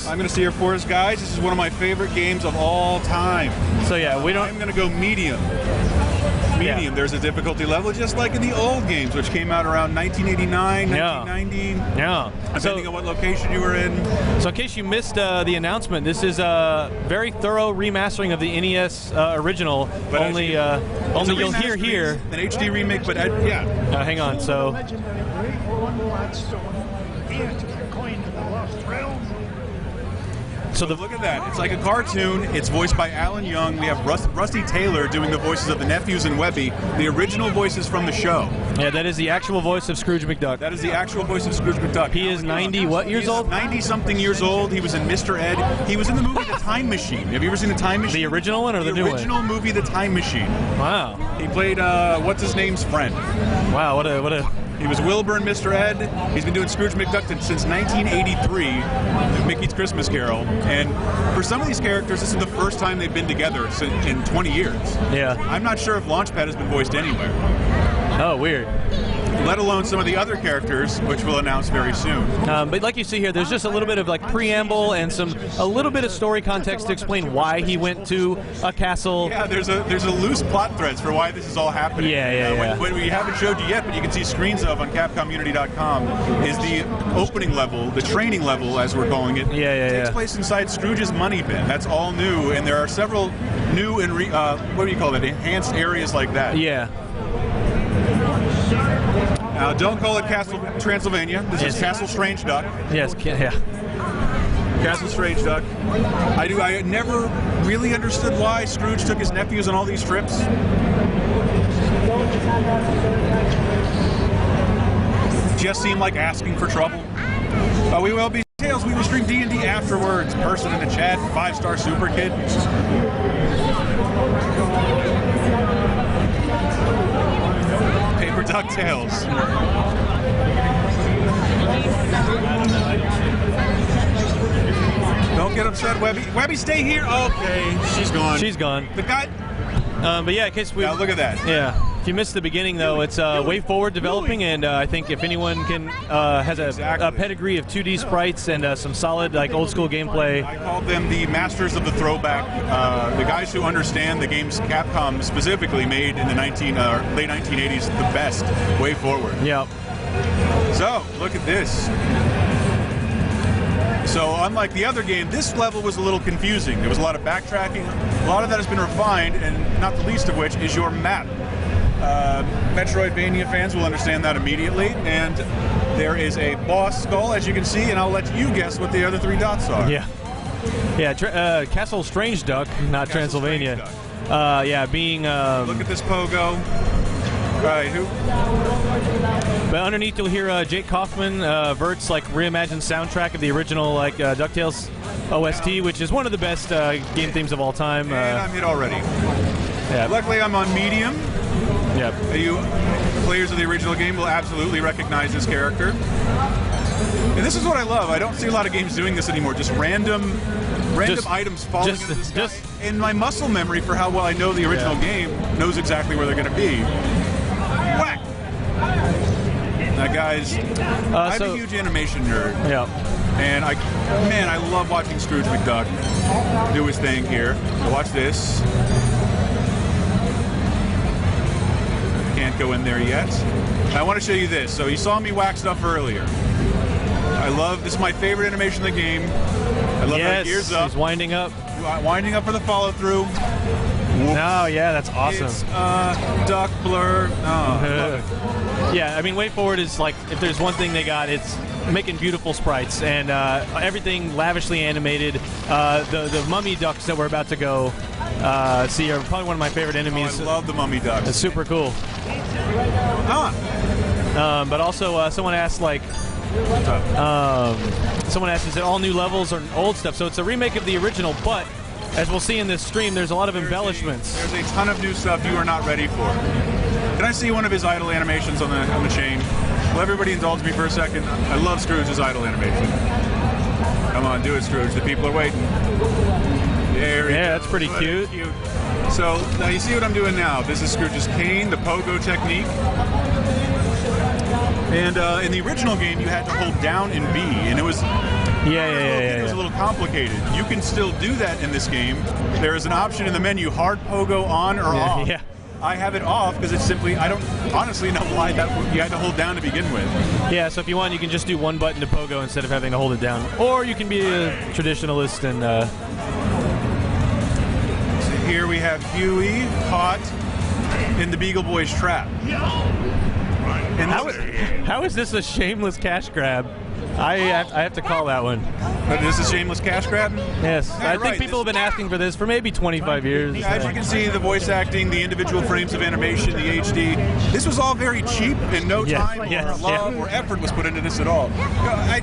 us. I'm going to steer for us, guys. This is one of my favorite games of all time. So yeah, we don't. I'm going to go medium. Medium. Yeah. There's a difficulty level, just like in the old games, which came out around 1989, 1990. Yeah. Depending on what location you were in. So in case you missed the announcement, this is a very thorough remastering of the NES original. But only you'll hear here an HD remake, but yeah. Hang on. So. Legend of a great one-lot store. Here to proclaim the lost realm. So Look at that. It's like a cartoon. It's voiced by Alan Young. We have Rusty Taylor doing the voices of the nephews and Webby, the original voices from the show. Yeah, that is the actual voice of Scrooge McDuck. That is the actual voice of Scrooge McDuck. He is 90 what years old? 90-something years old. He was in Mr. Ed. He was in the movie The Time Machine. Have you ever seen The Time Machine? The original one or the new one? The original movie The Time Machine. Wow. He played, what's his name's friend? Wow, what a... He was Wilbur and Mr. Ed. He's been doing Scrooge McDuck since 1983, Mickey's Christmas Carol. And for some of these characters, this is the first time they've been together in 20 years. Yeah. I'm not sure if Launchpad has been voiced anywhere. Oh, weird. Let alone some of the other characters, which we'll announce very soon. But like you see here, there's just a little bit of like preamble and a little bit of story context to explain why he went to a castle. Yeah, there's a loose plot threads for why this is all happening. Yeah. What we haven't showed you yet, but you can see screens of on CapcomUnity.com, is the opening level, the training level, as we're calling it. Yeah. Takes place inside Scrooge's money bin. That's all new, and there are several new and what do you call it? Enhanced areas like that. Yeah. Now, don't call it Castle Transylvania. This is Castle Strange Duck. Yes. Yeah. Castle Strange Duck. I never really understood why Scrooge took his nephews on all these trips. Just seemed like asking for trouble. We will be Tales. We will stream D&D afterwards. Person in the chat, 5-star super kid. Paper DuckTales. Don't get upset, Webby. Webby, stay here. Okay, she's gone. She's gone. The guy. But yeah, in case we. Now look at that. Yeah. If you missed the beginning, though, it's way forward developing, and I think if anyone has a pedigree of 2D sprites and some solid like old school gameplay. I called them the masters of the throwback, the guys who understand the games Capcom specifically made in the late 1980s the best way forward. Yeah. So look at this. So unlike the other game, this level was a little confusing. There was a lot of backtracking. A lot of that has been refined, and not the least of which is your map. Metroidvania fans will understand that immediately, and there is a boss skull, as you can see, and I'll let you guess what the other 3 dots are. Yeah. Castle Strange Duck, not Castle Transylvania. Strange Duck. Being. Look at this pogo. Right, who? But underneath you'll hear Jake Kaufman, Vert's like reimagined soundtrack of the original DuckTales OST, which is one of the best game themes of all time. And I'm hit already. Yeah. Luckily, I'm on medium. Yeah. You players of the original game will absolutely recognize this character. And this is what I love. I don't see a lot of games doing this anymore. Just random items falling into the sky. And my muscle memory for how well I know the original game knows exactly where they're going to be. Whack! Now, guys, I'm a huge animation nerd. Yeah. And I love watching Scrooge McDuck do his thing here. So watch this. Can't go in there yet. I want to show you this. So you saw me wax stuff earlier. This is my favorite animation in the game. I love how it gears up. He's winding up. Winding up for the follow through. Oh, yeah, that's awesome. It's duck blur. Oh, yeah, I mean, Way Forward is like, if there's one thing they got, it's making beautiful sprites and everything lavishly animated. The mummy ducks that we're about to go see are probably one of my favorite enemies. I love the mummy ducks. It's super cool. But also, someone asked, is it all new levels or old stuff? So it's a remake of the original, but as we'll see in this stream, there's a lot of embellishments. There's a ton of new stuff you are not ready for. Can I see one of his idle animations on the chain? Will everybody indulge me for a second? I love Scrooge's idle animation. Come on, do it, Scrooge. The people are waiting. That's pretty cute. So now you see what I'm doing now. This is Scrooge's cane, the pogo technique. And in the original game, you had to hold down and B, and it was It was a little complicated. You can still do that in this game. There is an option in the menu, hard pogo on or off. Yeah. I have it off because it's simply, I don't honestly know why that you had to hold down to begin with. Yeah, so if you want, you can just do one button to pogo instead of having to hold it down. Or you can be a traditionalist and... So here we have Huey caught in the Beagle Boy's trap. And how is this a shameless cash grab? I have to call that one. But this is shameless cash grab? Yes. Yeah, I think people have been asking for this for maybe 25 years. As you can see, the voice acting, the individual frames of animation, the HD, this was all very cheap and no time or love or effort was put into this at all. I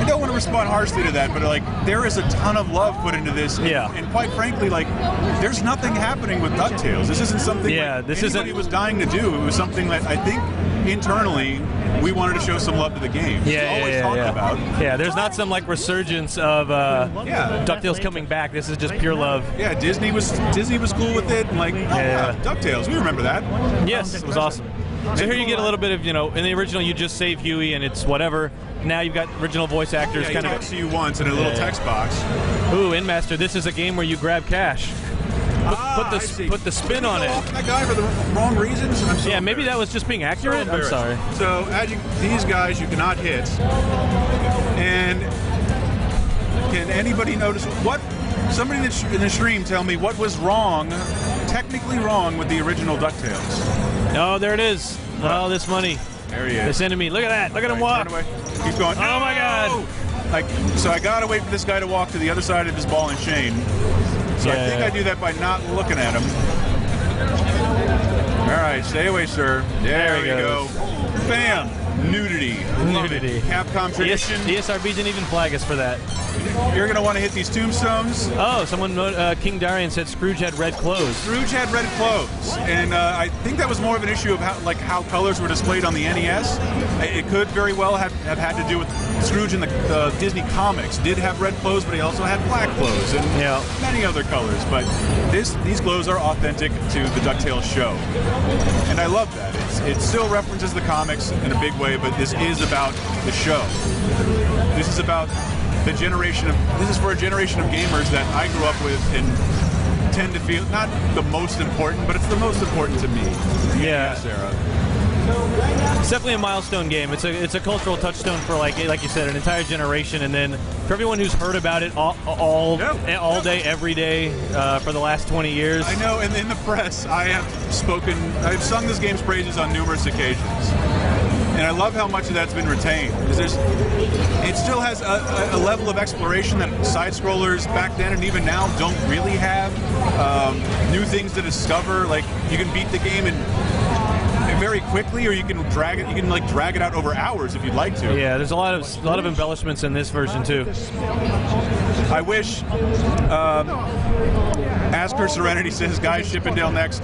don't want to respond harshly to that, but like there is a ton of love put into this. And quite frankly, like there's nothing happening with DuckTales. This isn't something anybody was dying to do. It was something that I think internally we wanted to show some love to the game. About. Yeah, there's not some like resurgence of DuckTales coming back. This is just pure love. Yeah, Disney was cool with it, and like DuckTales, we remember that. Yes, it was awesome. So here you get a little bit of, in the original you just save Huey and it's whatever. Now you've got original voice actors. Yeah, he talks to you once in a little text box. Ooh, in Master, this is a game where you grab cash. Put the spin on it. That guy for the wrong reasons. Yeah, maybe that was just being accurate. I'm sorry. So these guys you cannot hit. And can anybody notice what? Somebody in the stream tell me what was wrong, technically wrong with the original DuckTales. Oh, there it is. Oh, this money. There he is. This enemy. Look at that. Look at him walk. Keep going. Oh my God. So I gotta wait for this guy to walk to the other side of his ball and chain. So I think I do that by not looking at him. All right, stay away, sir. There we go. Bam! Nudity. Capcom tradition. ESRB didn't even flag us for that. You're going to want to hit these tombstones. Oh, someone, King Darian said Scrooge had red clothes. Scrooge had red clothes, and I think that was more of an issue of how colors were displayed on the NES. It could very well have had to do with Scrooge in the Disney comics. Did have red clothes, but he also had black clothes and many other colors. But these clothes are authentic to the DuckTales show, and I love that. It still references the comics in a big way, but this is about the show. This is about this is for a generation of gamers that I grew up with and tend to feel not the most important, but it's the most important to me. NES era. It's definitely a milestone game. It's a cultural touchstone for like you said, an entire generation, and then for everyone who's heard about it all day, every day for the last 20 years. I know, and in the press, I've sung this game's praises on numerous occasions. And I love how much of that's been retained. It still has a level of exploration that side-scrollers back then and even now don't really have. New things to discover. Like you can beat the game very quickly, or you can drag it. You can drag it out over hours if you'd like to. Yeah, there's a lot of embellishments in this version too. I wish. Asker Serenity says, "Guys, Chippendale next."